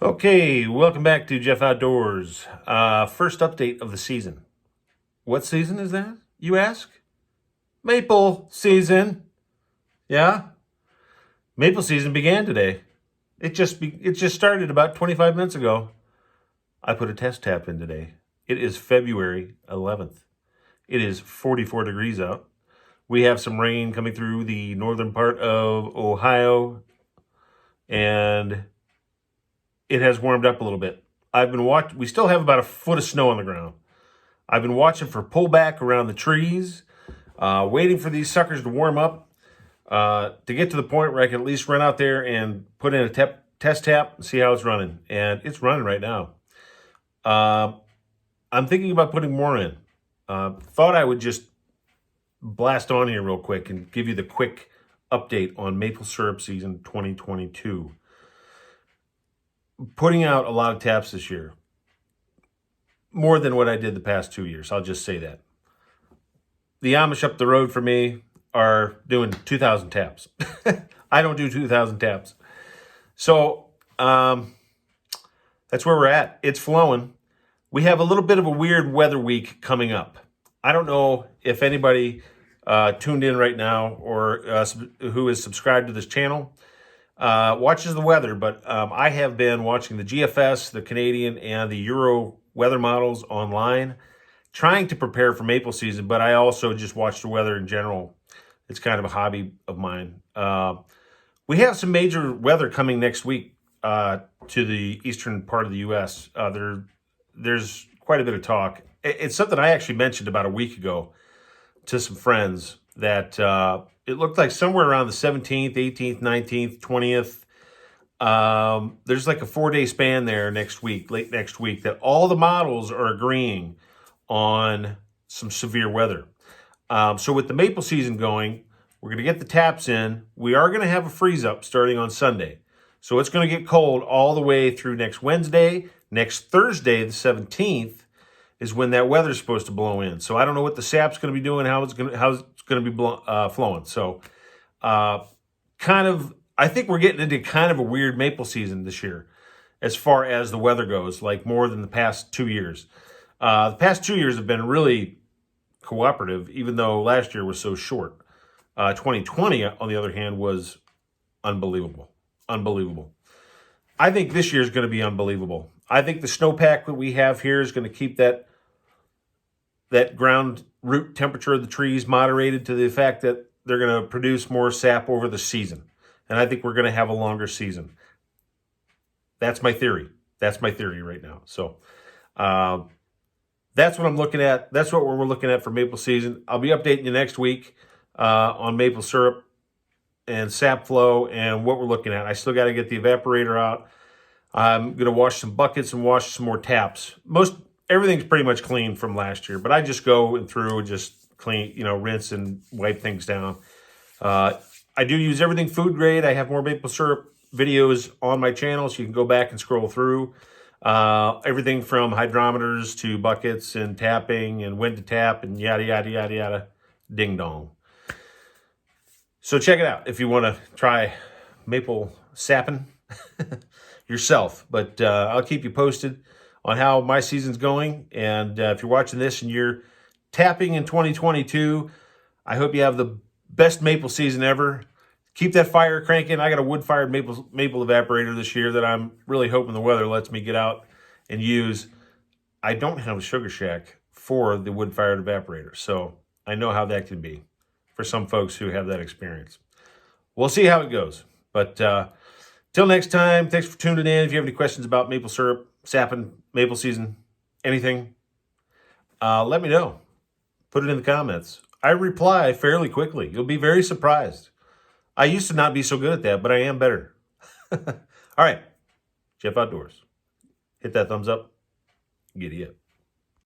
Okay, welcome back to Jeff Outdoors. First update of the season. What season is that, you ask? Maple season. Yeah, maple season began today. It just started about 25 minutes ago. I put a test tap in today. It is February 11th. It is 44 degrees out. We have some rain coming through the northern part of Ohio, and it has warmed up a little bit. We still have about a foot of snow on the ground. I've been watching for pullback around the trees, waiting for these suckers to warm up, to get to the point where I can at least run out there and put in a test tap and see how it's running. And it's running right now. I'm thinking about putting more in. Thought I would just blast on here real quick and give you the quick update on maple syrup season 2022. Putting out a lot of taps this year. More than what I did the past 2 years. I'll just say that. The Amish up the road for me are doing 2,000 taps. I don't do 2,000 taps. So that's where we're at. It's flowing. We have a little bit of a weird weather week coming up. I don't know if anybody tuned in right now or who is subscribed to this channel watches the weather, but I have been watching the GFS, the Canadian, and the Euro weather models online, trying to prepare for maple season, but I also just watch the weather in general. It's kind of a hobby of mine. We have some major weather coming next week to the eastern part of the U.S. There's quite a bit of talk. It's something I actually mentioned about a week ago to some friends that it looked like somewhere around the 17th, 18th, 19th, 20th. There's like a 4-day span there late next week, that all the models are agreeing on some severe weather. So with the maple season going, we're going to get the taps in. We are going to have a freeze up starting on Sunday. So it's going to get cold all the way through next Wednesday. Next Thursday, the 17th, is when that weather's supposed to blow in. So I don't know what the sap's going to be doing, how it's going to be flowing. So I think we're getting into kind of a weird maple season this year as far as the weather goes, like more than the past 2 years. The past 2 years have been really cooperative, even though last year was so short. 2020, on the other hand, was unbelievable. Unbelievable. I think this year is going to be unbelievable. I think the snowpack that we have here is going to keep that ground root temperature of the trees moderated to the fact that they're going to produce more sap over the season. And I think we're going to have a longer season. That's my theory. That's my theory right now. So that's what I'm looking at. That's what we're looking at for maple season. I'll be updating you next week on maple syrup and sap flow and what we're looking at. I still got to get the evaporator out. I'm going to wash some buckets and wash some more taps. Everything's pretty much clean from last year, but I just go through and just clean, rinse and wipe things down. I do use everything food grade. I have more maple syrup videos on my channel, so you can go back and scroll through. Everything from hydrometers to buckets and tapping and when to tap and yada, yada, yada, yada, ding dong. So check it out if you want to try maple sapping yourself. But I'll keep you posted on how my season's going. And if you're watching this and you're tapping in 2022, I hope you have the best maple season ever. Keep that fire cranking. I got a wood-fired maple evaporator this year that I'm really hoping the weather lets me get out and use. I don't have a sugar shack for the wood-fired evaporator, so I know how that can be for some folks who have that experience. We'll see how it goes. But till next time, thanks for tuning in. If you have any questions about maple syrup, sapping, maple season, anything, let me know. Put it in the comments. I reply fairly quickly. You'll be very surprised. I used to not be so good at that, but I am better. All right, Jeff Outdoors. Hit that thumbs up. Giddy up.